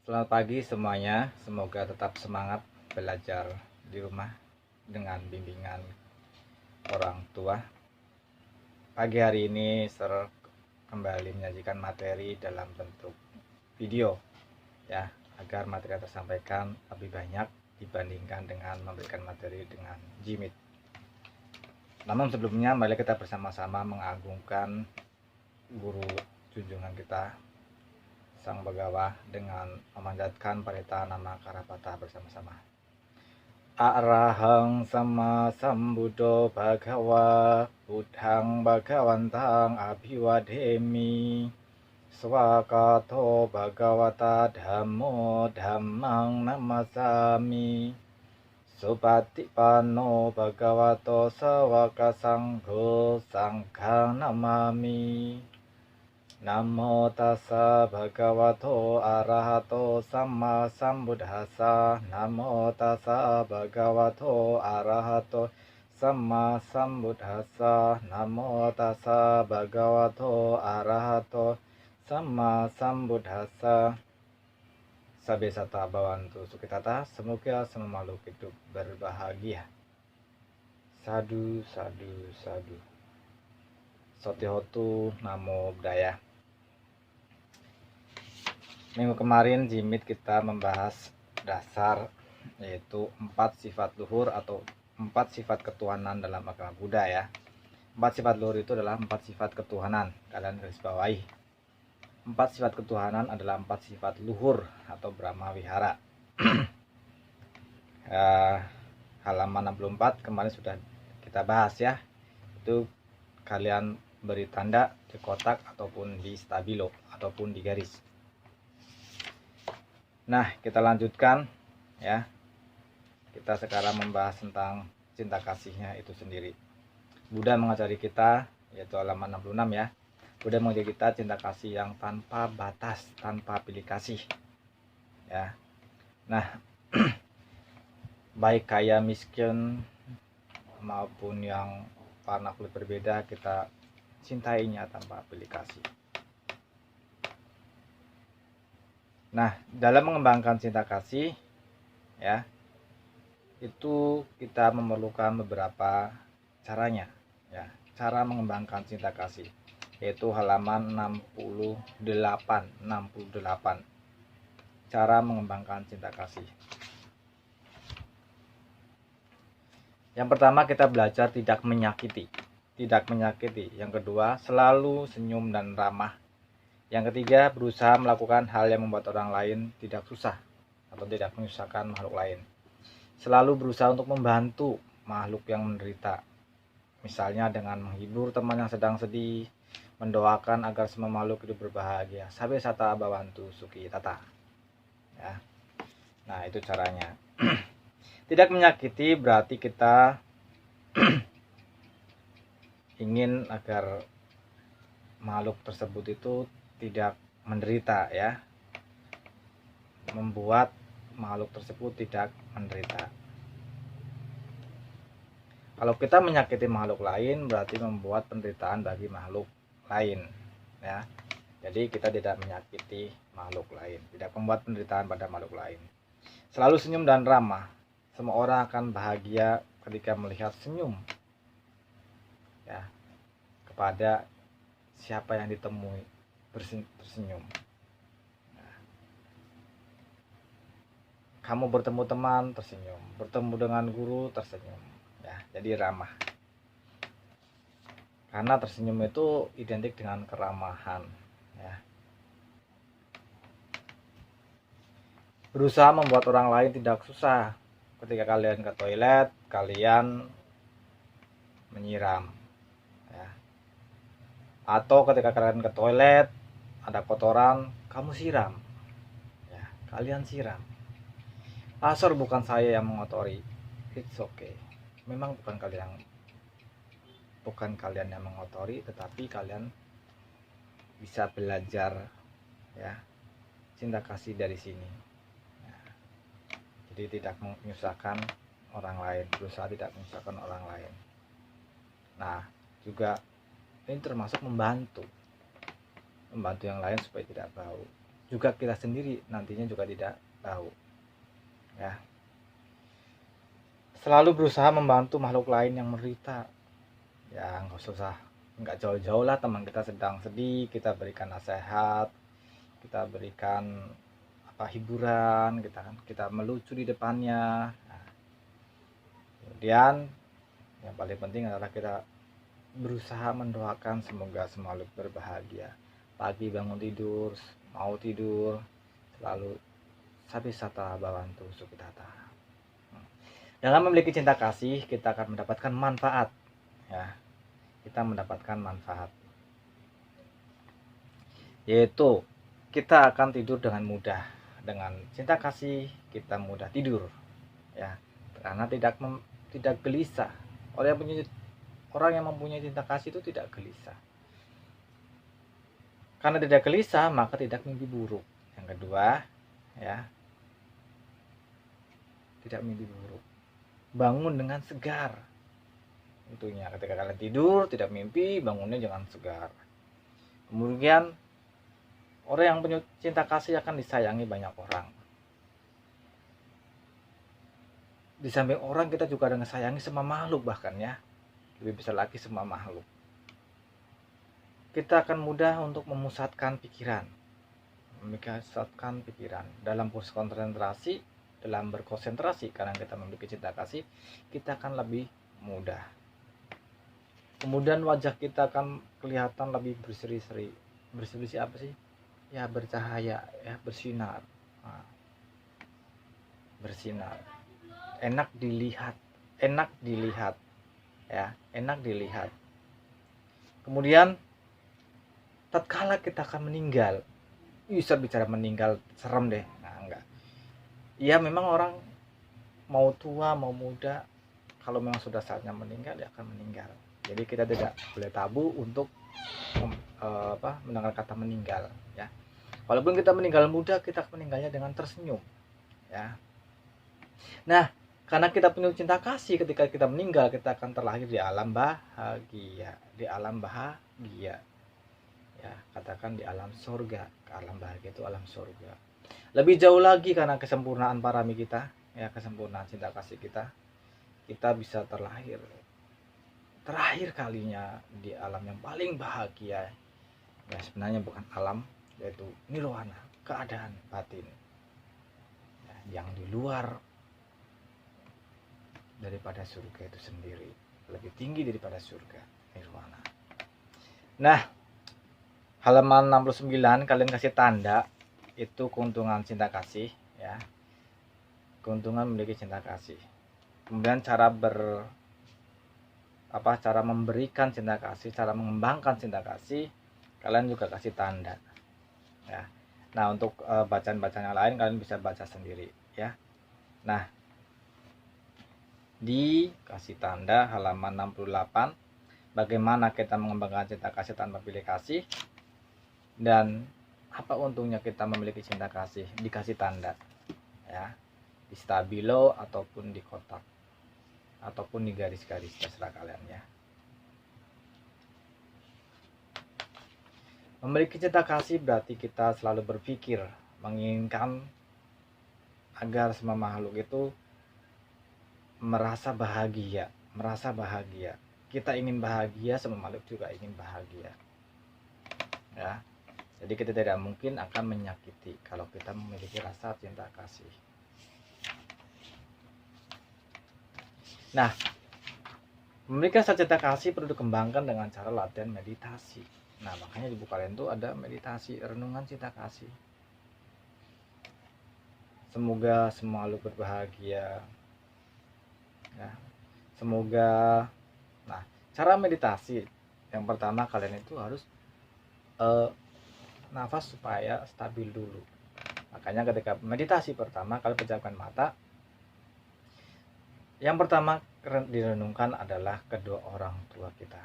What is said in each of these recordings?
Selamat pagi semuanya, semoga tetap semangat belajar di rumah dengan bimbingan orang tua. Pagi hari ini Sir kembali menyajikan materi dalam bentuk video ya, agar materi yang tersampaikan lebih banyak dibandingkan dengan memberikan materi dengan Gmeet. Namun sebelumnya mari kita bersama-sama mengagungkan guru junjungan kita Sang Begawa dengan memanjatkan parita nama Karapata bersama-sama. Arahang sama sambuddho bhagawa buddhang bhagawantang abhiwademi swakato bhagawata dhammo dhammang namasami supatipanno bhagavato sawaka sangho sanghang namami. Namo tassa bhagavato arahato samma sambuddhassa. Namo tassa bhagavato arahato samma sambuddhassa. Namo tassa bhagavato arahato samma sambuddhassa. Sabe sata bhavantu sukhitata. Semoga semua makhluk hidup berbahagia. Sadu, sadu, sadu. Sotihotu Namo Buddhaya. Minggu kemarin Gmeet kita membahas dasar, yaitu 4 sifat luhur atau 4 sifat ketuhanan dalam agama Buddha ya. 4 sifat luhur itu adalah 4 sifat ketuhanan. Kalian garis bawahi. 4 sifat ketuhanan adalah 4 sifat luhur atau Brahma Vihara. Halaman 64 kemarin sudah kita bahas ya. Itu kalian beri tanda di kotak ataupun di stabilo ataupun di garis. Nah, kita lanjutkan ya. Kita sekarang membahas tentang cinta kasihnya itu sendiri. Buddha mengajari kita, yaitu halaman 66 ya. Buddha mengajari kita cinta kasih yang tanpa batas, tanpa pilih kasih. Ya. Nah, baik kaya miskin maupun yang warna kulit berbeda, kita cintainya tanpa pilih kasih. Nah, dalam mengembangkan cinta kasih ya, itu kita memerlukan beberapa caranya ya. Cara mengembangkan cinta kasih yaitu halaman 68. Cara mengembangkan cinta kasih. Yang pertama, kita belajar tidak menyakiti. Yang kedua, selalu senyum dan ramah. Yang ketiga, berusaha melakukan hal yang membuat orang lain tidak susah atau tidak menyusahkan makhluk lain. Selalu berusaha untuk membantu makhluk yang menderita. Misalnya dengan menghibur teman yang sedang sedih, mendoakan agar semua makhluk hidup berbahagia. Sabe sata bhavantu sukhitata. Ya. Nah, itu caranya. Tidak menyakiti berarti kita ingin agar makhluk tersebut itu tidak menderita ya, membuat makhluk tersebut tidak menderita. Kalau kita menyakiti makhluk lain berarti membuat penderitaan bagi makhluk lain ya. Jadi kita tidak menyakiti makhluk lain, tidak membuat penderitaan pada makhluk lain. Selalu senyum dan ramah. Semua orang akan bahagia ketika melihat senyum ya, kepada siapa yang ditemui tersenyum. Nah, kamu bertemu teman tersenyum, bertemu dengan guru tersenyum ya, jadi ramah. Karena tersenyum itu identik dengan keramahan ya. Berusaha membuat orang lain tidak susah. Ketika kalian ke toilet, kalian menyiram ya. Atau ketika kalian ke toilet ada kotoran, kamu siram ya, kalian siram. Asor bukan saya yang mengotori, it's okay. Memang bukan kalian yang mengotori, tetapi kalian bisa belajar ya cinta kasih dari sini ya. Jadi tidak menyusahkan orang lain, berusaha tidak menyusahkan orang lain. Nah, juga ini termasuk membantu yang lain supaya tidak bau. juga kita sendiri nantinya juga tidak tahu. Ya. Selalu berusaha membantu makhluk lain yang menderita. Ya, nggak jauh-jauh lah, teman kita sedang sedih, kita berikan nasihat, kita berikan hiburan, kita melucu di depannya. Nah, kemudian yang paling penting adalah kita berusaha mendoakan semoga semua makhluk berbahagia. Pagi bangun tidur, mau tidur, selalu sabisata bawantu sukitata. Dalam memiliki cinta kasih, kita akan mendapatkan manfaat. Ya, kita mendapatkan manfaat. Yaitu kita akan tidur dengan mudah. Dengan cinta kasih kita mudah tidur. Ya, karena tidak gelisah. Orang yang mempunyai cinta kasih itu tidak gelisah. Karena tidak gelisah, maka tidak mimpi buruk. Yang kedua, ya, tidak mimpi buruk. Bangun dengan segar. Tentunya ketika kalian tidur, tidak mimpi, bangunnya jangan segar. Kemudian, orang yang punya cinta kasih akan disayangi banyak orang. Di samping orang, kita juga ada sayangi semua makhluk bahkan ya. Lebih besar lagi semua makhluk. Kita akan mudah untuk memusatkan pikiran. Dalam konsentrasi, dalam berkonsentrasi, karena kita memiliki cinta kasih, kita akan lebih mudah. Kemudian wajah kita akan kelihatan lebih berseri-seri. Berseri apa sih? Ya, bercahaya, ya, bersinar. Nah, bersinar. Enak dilihat, ya, enak dilihat. Kemudian tatkala kita akan meninggal, bisa bicara meninggal serem deh. Nah, enggak. Ya, memang orang mau tua mau muda, kalau memang sudah saatnya meninggal, dia akan meninggal. Jadi kita tidak boleh tabu untuk mendengar kata meninggal, ya. Walaupun kita meninggal muda, kita meninggalnya dengan tersenyum, ya. Nah, karena kita punya cinta kasih, ketika kita meninggal, kita akan terlahir di alam bahagia, ya, katakan di alam surga. Alam bahagia itu alam surga. Lebih jauh lagi, karena kesempurnaan parami kita, ya, kesempurnaan cinta kasih kita bisa terlahir terakhir kalinya di alam yang paling bahagia. Ya, sebenarnya bukan alam, yaitu nirwana, keadaan batin, ya, yang di luar daripada surga itu sendiri, lebih tinggi daripada surga, nirwana. Nah, halaman 69 kalian kasih tanda, itu keuntungan cinta kasih, ya, keuntungan memiliki cinta kasih. Kemudian cara memberikan cinta kasih, cara mengembangkan cinta kasih, kalian juga kasih tanda, ya. Nah, untuk bacaan-bacaan yang lain kalian bisa baca sendiri, ya. Nah, dikasih tanda halaman 68, bagaimana kita mengembangkan cinta kasih tanpa pilih kasih, dan apa untungnya kita memiliki cinta kasih, dikasih tanda, ya, di stabilo ataupun di kotak ataupun di garis-garis, terserah kalian, ya. Memiliki cinta kasih berarti kita selalu berpikir, menginginkan agar semua makhluk itu merasa bahagia. Kita ingin bahagia, semua makhluk juga ingin bahagia, ya. Jadi kita tidak mungkin akan menyakiti kalau kita memiliki rasa cinta kasih. Nah, memiliki rasa cinta kasih perlu dikembangkan dengan cara latihan meditasi. Nah, makanya di buku kalian tuh ada meditasi renungan cinta kasih. Semoga semua makhluk berbahagia, ya. Semoga. Nah, cara meditasi yang pertama, kalian itu harus nafas supaya stabil dulu. Makanya ketika meditasi pertama, kalian pejamkan mata. Yang pertama direnungkan adalah kedua orang tua kita.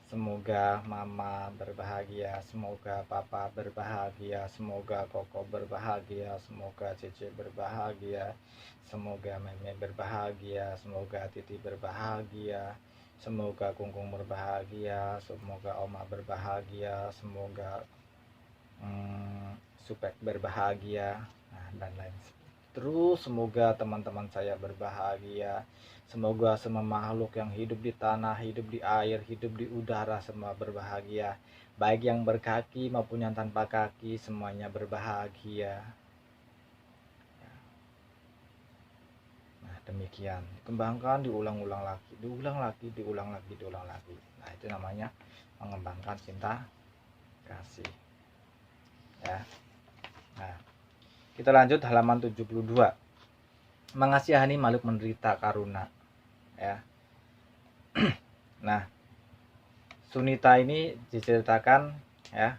Semoga mama berbahagia, semoga papa berbahagia, semoga koko berbahagia, semoga cece berbahagia, semoga meme berbahagia, semoga titi berbahagia, semoga kungkung berbahagia, semoga oma berbahagia, semoga supaya berbahagia, nah, dan lain. Terus semoga teman-teman saya berbahagia, semoga semua makhluk yang hidup di tanah, hidup di air, hidup di udara semua berbahagia, baik yang berkaki maupun yang tanpa kaki semuanya berbahagia. Nah, demikian, kembangkan, diulang-ulang lagi, diulang lagi, diulang lagi, diulang lagi. Nah, itu namanya mengembangkan cinta kasih, ya. Nah, kita lanjut halaman 72. Mengasihani makhluk menderita karuna, ya. Nah, Sunita ini diceritakan, ya,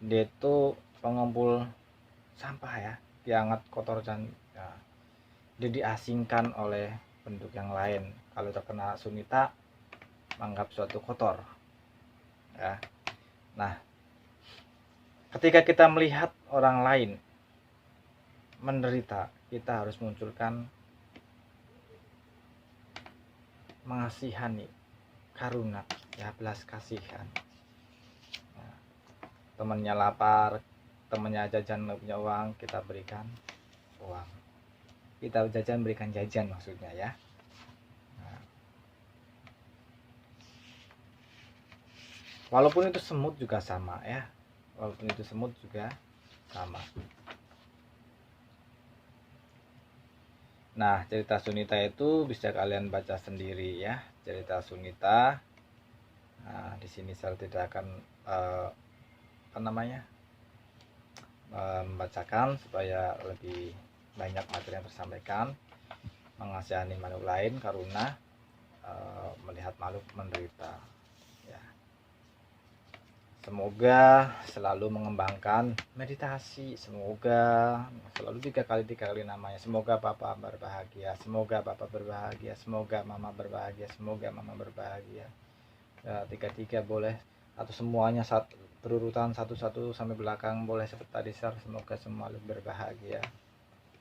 dia itu pengumpul sampah, ya, dianggap kotor dan ya, dia diasingkan oleh penduduk yang lain. Kalau terkena Sunita menganggap suatu kotor, ya. Nah, ketika kita melihat orang lain menderita, kita harus munculkan mengasihani, karuna, ya, belas kasihan. Nah, temannya lapar, temannya jajan nggak punya uang, kita berikan uang. Kita jajan, berikan jajan maksudnya, ya. Nah, walaupun itu semut juga sama, ya. Walaupun itu semut juga sama. Nah, cerita Sunita itu bisa kalian baca sendiri, ya. Cerita Sunita. Nah, di sini saya tidak akan membacakan supaya lebih banyak materi yang tersampaikan. Mengasihani makhluk lain, karuna, melihat makhluk menderita, ya. Semoga selalu mengembangkan meditasi, semoga selalu 3 kali namanya. Semoga Bapak berbahagia, semoga Bapak berbahagia, semoga Mama berbahagia, semoga Mama berbahagia. Ya, 3 boleh, atau semuanya berurutan 1 sampai belakang boleh, seperti tadi. Semoga semua berbahagia,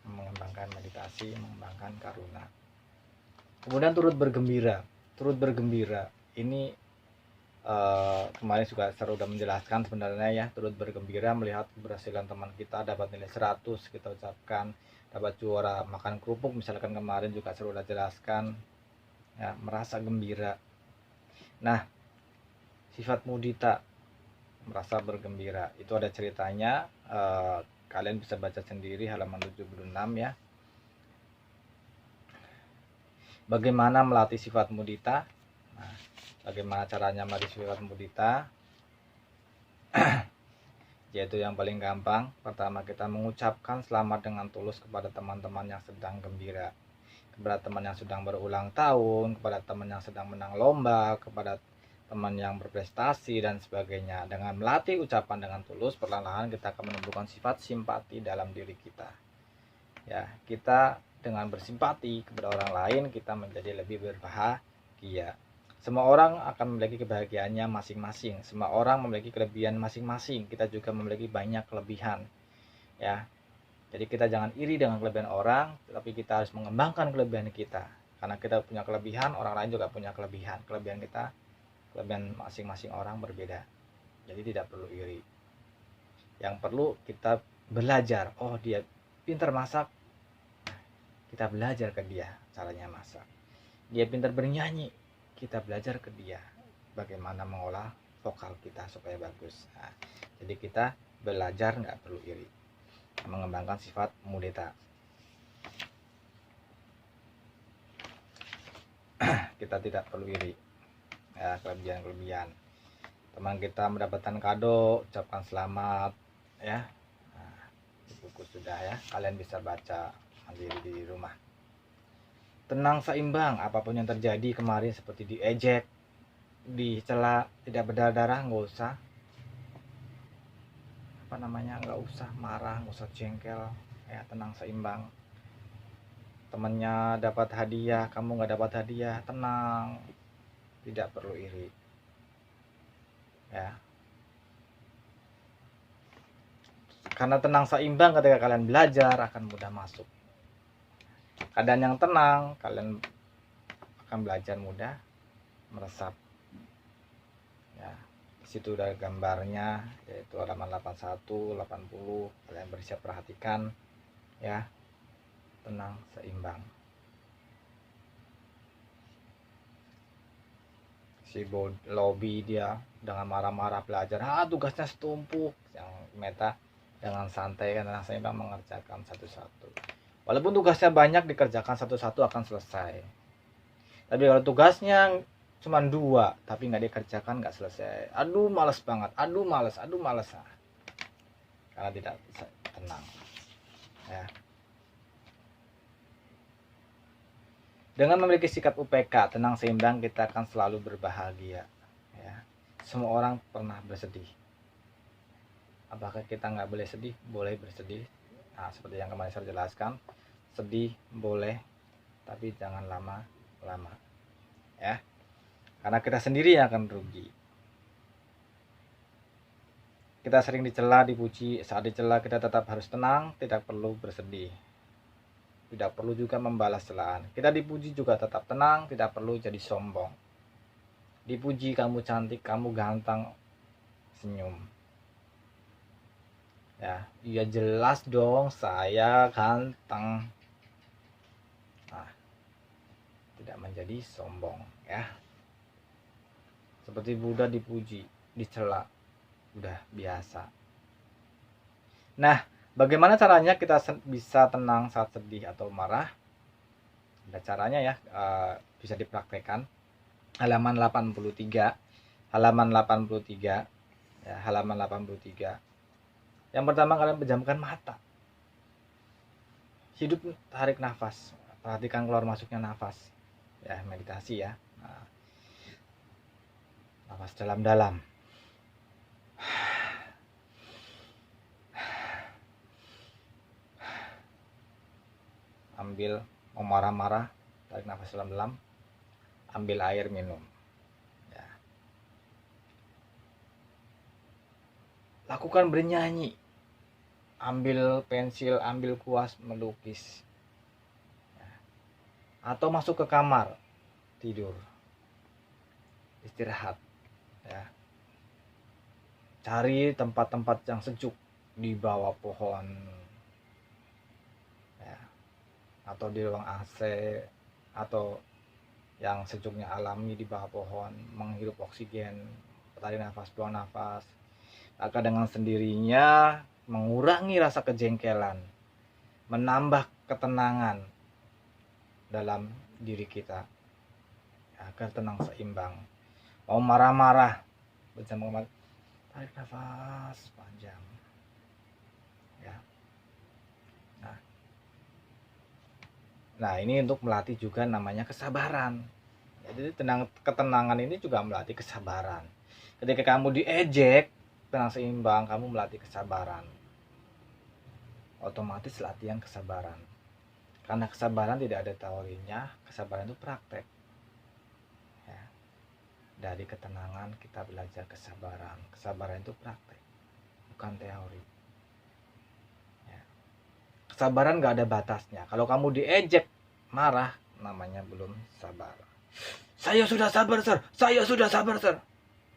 mengembangkan meditasi, mengembangkan karuna. Kemudian turut bergembira ini kemarin juga sudah menjelaskan sebenarnya, ya. Turut bergembira melihat keberhasilan teman kita dapat nilai 100, kita ucapkan, dapat juara makan kerupuk misalkan, kemarin juga sudah jelaskan, ya, merasa gembira. Nah, sifat mudita, merasa bergembira, itu ada ceritanya, kalian bisa baca sendiri halaman 76, ya. Bagaimana melatih sifat mudita? Nah, bagaimana caranya melatih sifat mudita? Yaitu yang paling gampang, pertama kita mengucapkan selamat dengan tulus kepada teman-teman yang sedang gembira, kepada teman yang sedang berulang tahun, kepada teman yang sedang menang lomba, kepada teman yang berprestasi dan sebagainya. Dengan melatih ucapan dengan tulus, perlahan-lahan kita akan menumbuhkan sifat simpati dalam diri kita, ya. Kita dengan bersimpati kepada orang lain, kita menjadi lebih berbahagia. Semua orang akan memiliki kebahagiaannya masing-masing. Semua orang memiliki kelebihan masing-masing. Kita juga memiliki banyak kelebihan, ya. Jadi kita jangan iri dengan kelebihan orang, tapi kita harus mengembangkan kelebihan kita. Karena kita punya kelebihan, orang lain juga punya kelebihan. Kelebihan kita, kelebihan masing-masing orang berbeda. Jadi tidak perlu iri. Yang perlu kita belajar. Oh, dia pintar masak, kita belajar ke dia caranya masak. Dia pintar bernyanyi, kita belajar ke dia bagaimana mengolah vokal kita supaya bagus. Nah, jadi kita belajar, nggak perlu iri, mengembangkan sifat mudita. Kita tidak perlu iri, ya, kelebihan. Teman kita mendapatkan kado, ucapkan selamat, ya. Nah, di buku sudah, ya, kalian bisa baca sendiri di rumah. Tenang, seimbang, apapun yang terjadi kemarin, seperti diejek, dicela, tidak berdarah, nggak usah nggak usah marah, nggak usah jengkel, ya. Tenang, seimbang. Temennya dapat hadiah, kamu nggak dapat hadiah, tenang, tidak perlu iri, ya. Karena tenang seimbang, ketika kalian belajar akan mudah masuk keadaan yang tenang, kalian akan belajar mudah meresap, ya. Situ ada gambarnya, yaitu halaman 81, 80. Kalian bersiap perhatikan ya. Tenang, seimbang. Si lobby dia dengan marah-marah belajar, tugasnya setumpuk. Yang Meta dengan santai kan, tenang, seimbang mengerjakan satu-satu. Walaupun tugasnya banyak, dikerjakan satu-satu akan selesai. Tapi kalau tugasnya cuma 2 tapi nggak dikerjakan, nggak selesai, aduh males banget, aduh males, karena tidak bisa tenang ya. Dengan memiliki sikap UPK tenang seimbang, kita akan selalu berbahagia ya. Semua orang pernah bersedih. Apakah kita nggak boleh sedih? Boleh bersedih. Nah, seperti yang kemarin saya jelaskan, sedih boleh, tapi jangan lama-lama ya, karena kita sendiri yang akan rugi. Kita sering dicela, dipuji. Saat dicela kita tetap harus tenang, tidak perlu bersedih, tidak perlu juga membalas celaan. Kita dipuji juga tetap tenang, tidak perlu jadi sombong. Dipuji kamu cantik, kamu ganteng, senyum ya. Iya jelas dong saya ganteng. Nah, tidak menjadi sombong ya. Seperti Buddha dipuji, dicela, udah biasa. Nah, bagaimana caranya kita bisa tenang saat sedih atau marah? Ada caranya ya, bisa dipraktekkan. Halaman 83 ya, halaman 83. Yang pertama, kalian pejamkan mata. Hidup, tarik nafas, perhatikan keluar masuknya nafas ya, meditasi ya. Nah, nafas dalam-dalam, ambil. Mau marah-marah, tarik nafas dalam-dalam, ambil air, minum ya. Lakukan bernyanyi, ambil pensil, ambil kuas, melukis ya. Atau masuk ke kamar, tidur, istirahat ya. Cari tempat-tempat yang sejuk di bawah pohon ya, atau di ruang AC, atau yang sejuknya alami di bawah pohon, menghirup oksigen, tarik nafas, buang nafas. Maka dengan sendirinya mengurangi rasa kejengkelan, menambah ketenangan dalam diri kita agar tenang seimbang. Mau marah-marah, bersama tarik nafas panjang ya. Nah, ini untuk melatih juga namanya kesabaran. Jadi ketenangan ini juga melatih kesabaran. Ketika kamu diejek, tenang seimbang, kamu melatih kesabaran. Otomatis latihan kesabaran. Karena kesabaran tidak ada teorinya, kesabaran itu praktek. Ya. Dari ketenangan kita belajar kesabaran. Kesabaran itu praktek, bukan teori. Ya. Kesabaran gak ada batasnya. Kalau kamu diejek, marah, namanya belum sabar. Saya sudah sabar, Sir. Saya sudah sabar, Sir.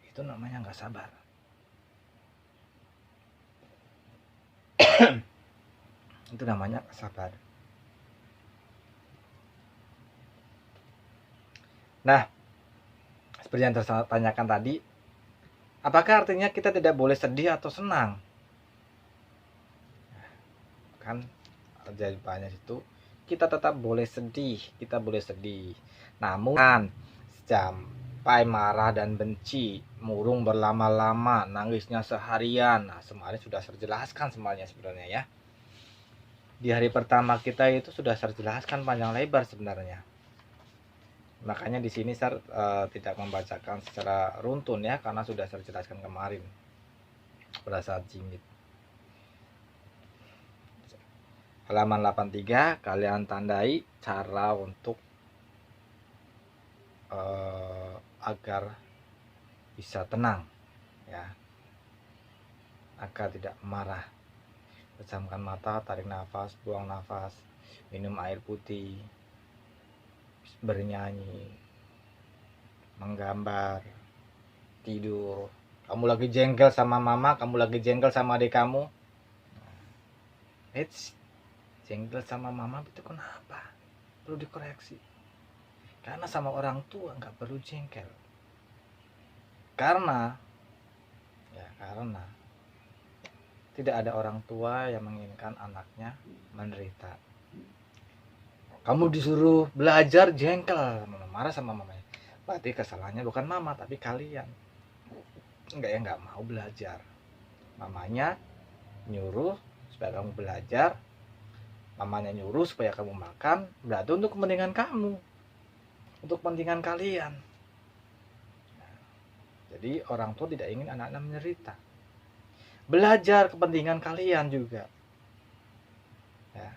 Itu namanya nggak sabar. Itu namanya sabar. Nah, seperti yang saya tanyakan tadi, apakah artinya kita tidak boleh sedih atau senang? Kan jawabannya itu, kita tetap boleh sedih, kita boleh sedih. Namun, sampai marah dan benci, murung berlama-lama, nangisnya seharian. Nah, semuanya sudah saya jelaskan semuanya sebenarnya ya. Di hari pertama kita itu sudah saya jelaskan panjang lebar sebenarnya. Makanya di sini saya tidak membacakan secara runtun ya, karena sudah saya jelaskan kemarin pada saat jimit. Halaman 83 kalian tandai cara untuk agar bisa tenang ya, agar tidak marah. Pejamkan mata, tarik nafas, buang nafas, minum air putih, bernyanyi, menggambar, tidur Kamu lagi jengkel sama mama, kamu lagi jengkel sama adik kamu. Jengkel sama mama itu kenapa? Perlu dikoreksi. Karena sama orang tua nggak perlu jengkel. Karena tidak ada orang tua yang menginginkan anaknya menderita. Kamu disuruh belajar jengkel, marah sama mamanya. Berarti kesalahannya bukan mama tapi kalian. Nggak mau belajar. Mamanya nyuruh supaya kamu belajar, mamanya nyuruh supaya kamu makan, berarti untuk kepentingan kamu, untuk kepentingan kalian. Jadi orang tua tidak ingin anak-anak menderita. Belajar kepentingan kalian juga. Ya.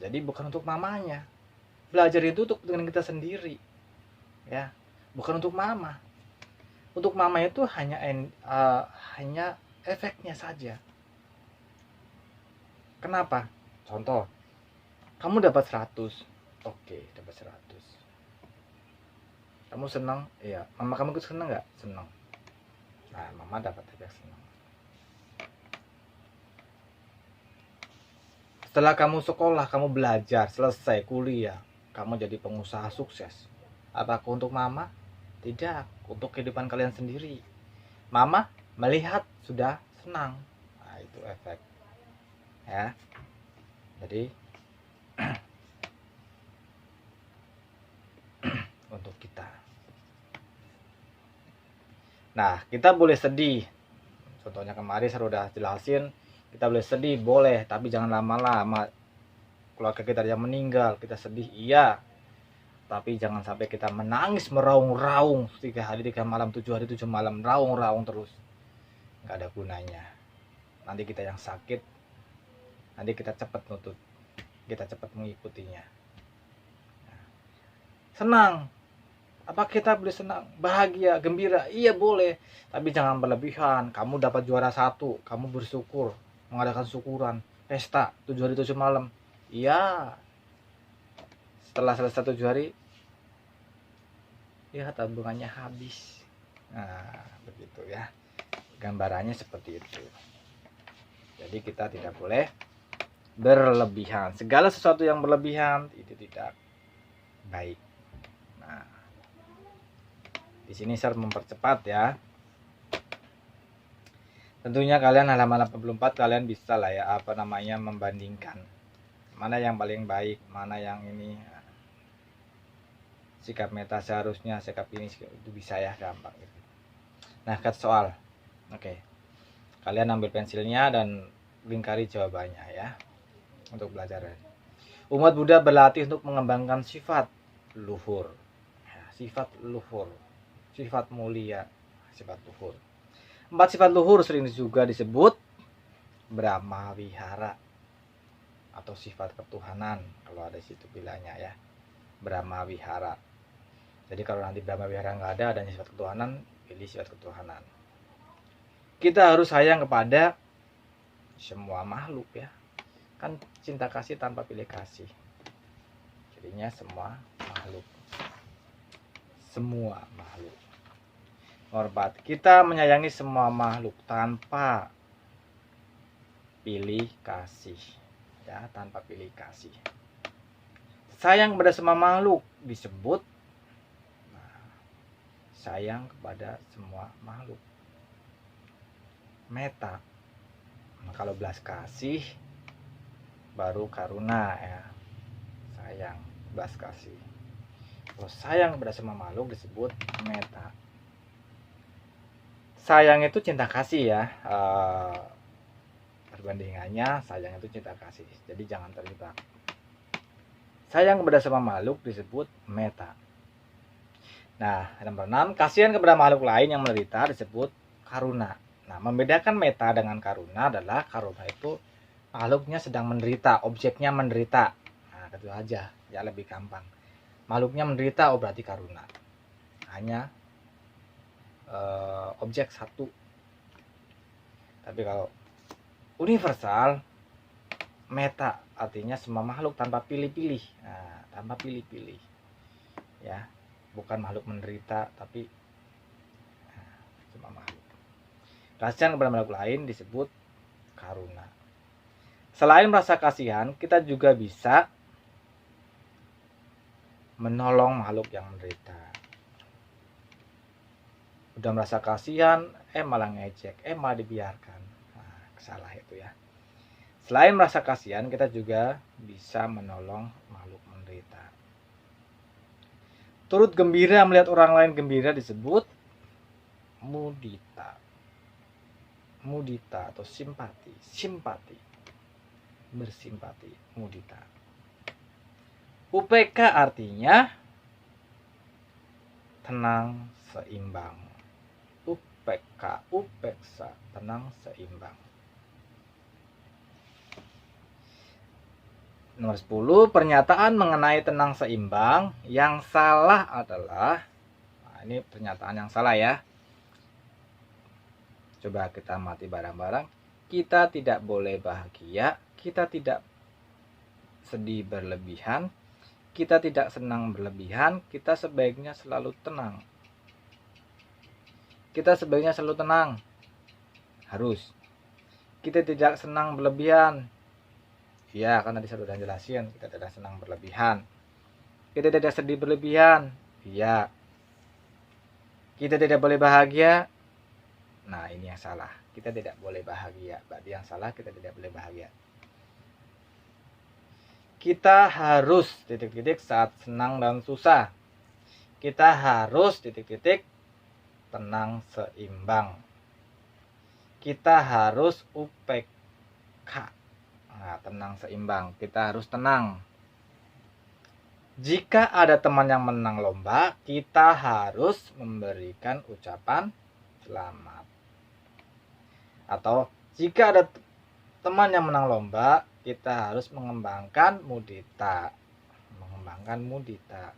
Jadi bukan untuk mamanya. Belajar itu untuk kepentingan kita sendiri. Ya, bukan untuk mama. Untuk mama itu hanya efeknya saja. Kenapa? Contoh, kamu dapat 100. Oke, dapat 100. Kamu senang? Iya. Mama kamu ikut senang nggak? Senang. Nah, mama dapat efek senang. Setelah kamu sekolah, kamu belajar, selesai kuliah, kamu jadi pengusaha sukses. Apakah untuk mama? Tidak, untuk kehidupan kalian sendiri. Mama melihat sudah senang. Nah, itu efek. Ya. Jadi untuk kita. Nah, kita boleh sedih. Contohnya kemarin saya udah jelasin, kita boleh sedih, boleh, tapi jangan lama-lama. Keluarga kita yang meninggal, kita sedih, iya. Tapi jangan sampai kita menangis meraung-raung 3 hari 3 malam, 7 hari 7 malam, raung-raung terus. Nggak ada gunanya. Nanti kita yang sakit, nanti kita cepat nutut, kita cepat mengikutinya. Senang, apa kita boleh senang, bahagia, gembira? Iya boleh, tapi jangan berlebihan. Kamu dapat juara 1, kamu bersyukur, mengadakan syukuran, pesta 7 hari 7 malam. Iya, setelah selesai 7 hari, ya tabungannya habis. Nah, begitu ya, gambarannya seperti itu. Jadi kita tidak boleh berlebihan. Segala sesuatu yang berlebihan itu tidak baik. Nah, di sini saya mempercepat ya. Tentunya kalian halaman 84 kalian bisa lah ya membandingkan mana yang paling baik, mana yang ini. Sikap meta seharusnya, sikap ini itu bisa ya, gampang gitu. Nah, cut soal. Oke. Kalian ambil pensilnya dan lingkari jawabannya ya untuk belajar. Umat Buddha berlatih untuk mengembangkan sifat luhur. Ya, sifat luhur, sifat mulia, sifat luhur. 4 sifat luhur sering juga disebut Brahma Wihara atau sifat ketuhanan, kalau ada situ bilangnya ya, Brahma Wihara. Jadi kalau nanti Brahma Wihara nggak ada, adanya sifat ketuhanan, pilih sifat ketuhanan. Kita harus sayang kepada semua makhluk ya, kan cinta kasih tanpa pilih kasih. Jadinya semua makhluk, hormat. Kita menyayangi semua makhluk tanpa pilih kasih ya, tanpa pilih kasih. Sayang kepada semua makhluk disebut sayang kepada semua makhluk. Meta. Nah, kalau belas kasih baru karuna ya. Sayang, belas kasih. Kalau sayang kepada semua makhluk disebut meta. Sayang itu cinta kasih ya. Perbandingannya sayang itu cinta kasih. Jadi jangan terjebak. Sayang kepada semua makhluk disebut meta. Nah, nomor 6, kasihan kepada makhluk lain yang menderita disebut karuna. Nah, membedakan meta dengan karuna adalah karuna itu makhluknya sedang menderita, objeknya menderita. Nah, itu aja, ya lebih gampang. Makhluknya menderita, oh berarti karuna. Hanya objek satu. Tapi kalau universal, meta artinya semua makhluk tanpa pilih-pilih. Nah, tanpa pilih-pilih. Ya. Bukan makhluk menderita, tapi sama makhluk. Kasihan kepada makhluk lain disebut karuna. Selain merasa kasihan, kita juga bisa menolong makhluk yang menderita. Udah merasa kasihan, malah ngejek, malah dibiarkan. Nah, salah itu ya. Selain merasa kasihan, kita juga bisa menolong makhluk menderita. Turut gembira melihat orang lain gembira disebut mudita. Mudita atau simpati. Simpati. Bersimpati. Mudita. UPK artinya tenang, seimbang. UPK, upeksa, tenang, seimbang. Nomor 10, pernyataan mengenai tenang seimbang yang salah adalah, nah ini pernyataan yang salah ya. Coba kita amati bareng-bareng. Kita tidak boleh bahagia, kita tidak sedih berlebihan, kita tidak senang berlebihan, kita sebaiknya selalu tenang. Kita sebaiknya selalu tenang. Harus. Kita tidak senang berlebihan. Ya, kan tadi saya sudah jelasin, kita tidak senang berlebihan. Kita tidak sedih berlebihan. Iya. Kita tidak boleh bahagia. Nah, ini yang salah. Kita tidak boleh bahagia. Berarti yang salah, kita tidak boleh bahagia. Kita harus titik-titik saat senang dan susah. Kita harus titik-titik tenang seimbang. Kita harus UPK. Nah, tenang seimbang. Kita harus tenang. Jika ada teman yang menang lomba, kita harus memberikan ucapan selamat. Atau jika ada teman yang menang lomba, kita harus mengembangkan mudita. Mengembangkan mudita.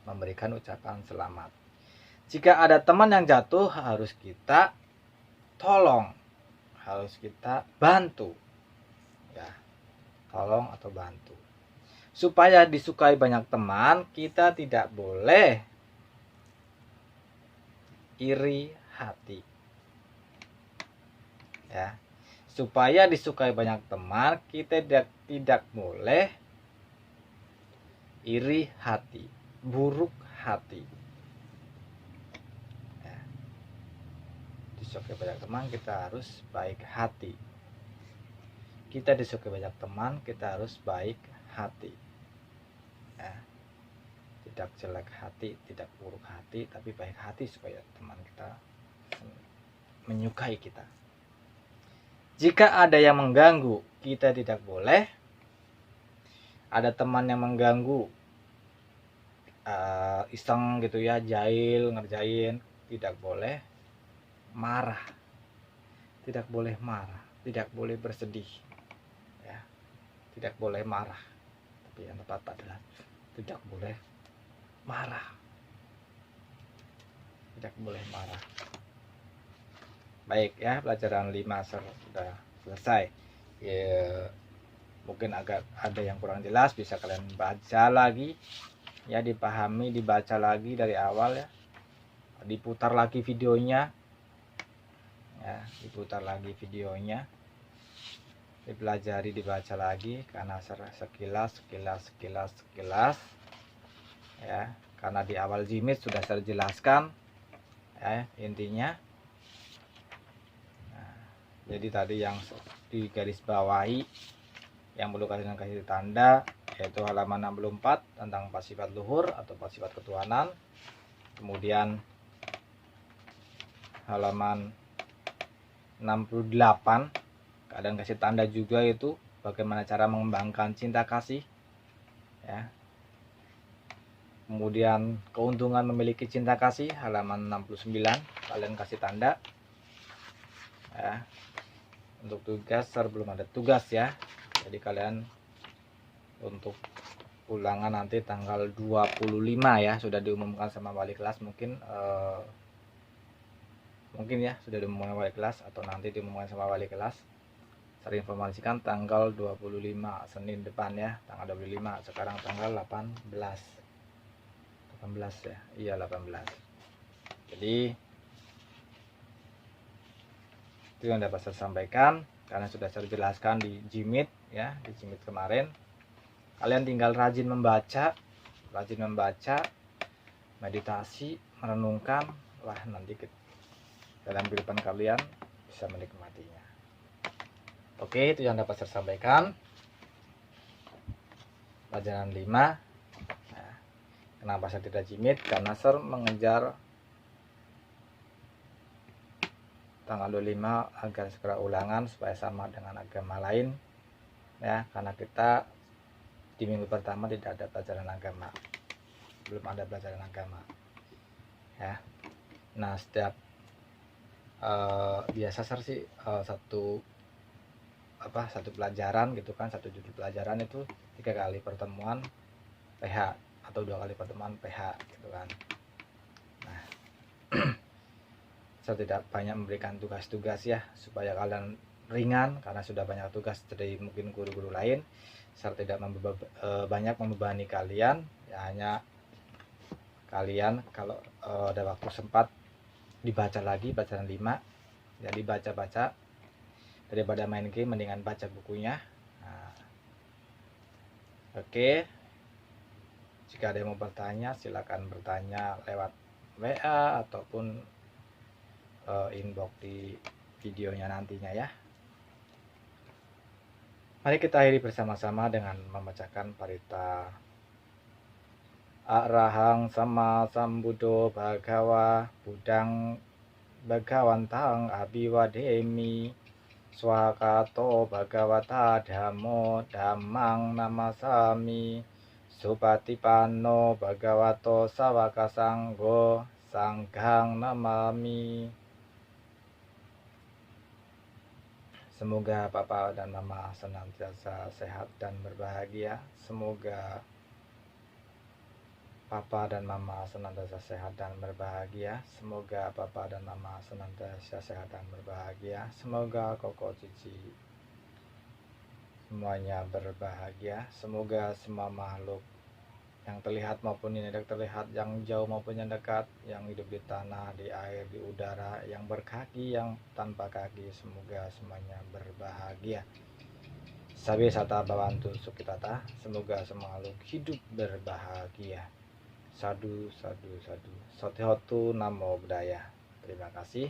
Memberikan ucapan selamat. Jika ada teman yang jatuh, harus kita tolong. Harus kita bantu. Ya, tolong atau bantu. Supaya disukai banyak teman, kita tidak boleh iri hati. Ya, supaya disukai banyak teman, kita tidak boleh iri hati, buruk hati. Ya. Disukai banyak teman, kita harus baik hati. Kita disukai banyak teman, kita harus baik hati. Ya. Tidak jelek hati, tidak buruk hati, tapi baik hati supaya teman kita menyukai kita. Jika ada yang mengganggu, kita tidak boleh. Ada teman yang mengganggu, iseng gitu ya, jahil, ngerjain, tidak boleh marah. Tidak boleh marah, tidak boleh bersedih. Tidak boleh marah, tapi yang tepat adalah tidak boleh marah. Tidak boleh marah. Baik ya, pelajaran 5 sudah selesai ya. Mungkin agak ada yang kurang jelas, bisa kalian baca lagi ya, dipahami, dibaca lagi dari awal ya, diputar lagi videonya ya, diputar lagi videonya, dipelajari, dibaca lagi, karena sekilas ya, karena di awal jimit sudah saya jelaskan ya intinya. Nah, jadi tadi yang di garis bawahi yang perlu kalian kasih tanda yaitu halaman 64 tentang pasifat luhur atau pasifat ketuhanan. Kemudian halaman 68 kalian kasih tanda juga, itu bagaimana cara mengembangkan cinta kasih ya. Kemudian keuntungan memiliki cinta kasih, halaman 69 kalian kasih tanda ya. Untuk tugas belum ada tugas ya, jadi kalian untuk ulangan nanti tanggal 25 ya, sudah diumumkan sama wali kelas. Mungkin ya sudah diumumkan wali kelas atau nanti diumumkan sama wali kelas. Saya informasikan tanggal 25 Senin depan ya, tanggal 25. Sekarang tanggal 18 ya, iya 18. Jadi Itu yang dapat saya sampaikan karena sudah saya jelaskan di Jimit ya, di Jimit kemarin. Kalian tinggal rajin membaca, meditasi, merenungkan, wah nanti dalam kehidupan kalian bisa menikmatinya. Oke, itu yang dapat saya sampaikan. Pelajaran 5. Nah, kenapa saya tidak Jimit? Karena saya mengejar tanggal 25 agar segera ulangan supaya sama dengan agama lain ya, karena kita di minggu pertama tidak ada pelajaran agama, belum ada pelajaran agama ya. Nah, setiap biasa sih satu pelajaran gitu kan, satu judul pelajaran itu 3 kali pertemuan PH atau 2 kali pertemuan PH gitu kan. Nah, saya tidak banyak memberikan tugas-tugas ya supaya kalian ringan karena sudah banyak tugas dari mungkin guru-guru lain. Saya tidak banyak membebani kalian ya, hanya kalian kalau ada waktu sempat dibaca lagi pelajaran 5 ya, dibaca-baca daripada main game, mendingan baca bukunya. Nah, oke, jika ada yang mau bertanya silakan bertanya lewat WA ataupun inbox di videonya nantinya ya. Mari kita akhiri bersama-sama dengan membacakan parita. Arahang sama sambuddho bhagawa budang bhagawantang abiwademi swakato bhagawata dhammo dhammang namasami supatipanno bhagavato sawaka sanggo sanghang namami. Semoga Papa dan Mama senantiasa sehat dan berbahagia. Semoga Papa dan Mama senantiasa sehat dan berbahagia. Semoga Papa dan Mama senantiasa sehat dan berbahagia. Semoga Koko Cici semuanya berbahagia. Semoga semua makhluk yang terlihat maupun yang tidak terlihat, yang jauh maupun yang dekat, yang hidup di tanah, di air, di udara, yang berkaki, yang tanpa kaki, semoga semuanya berbahagia. Sabi sata bawantu sukitata, semoga semua makhluk hidup berbahagia. Sadu, sadu, sadu. Sotehotu namo budaya. Terima kasih.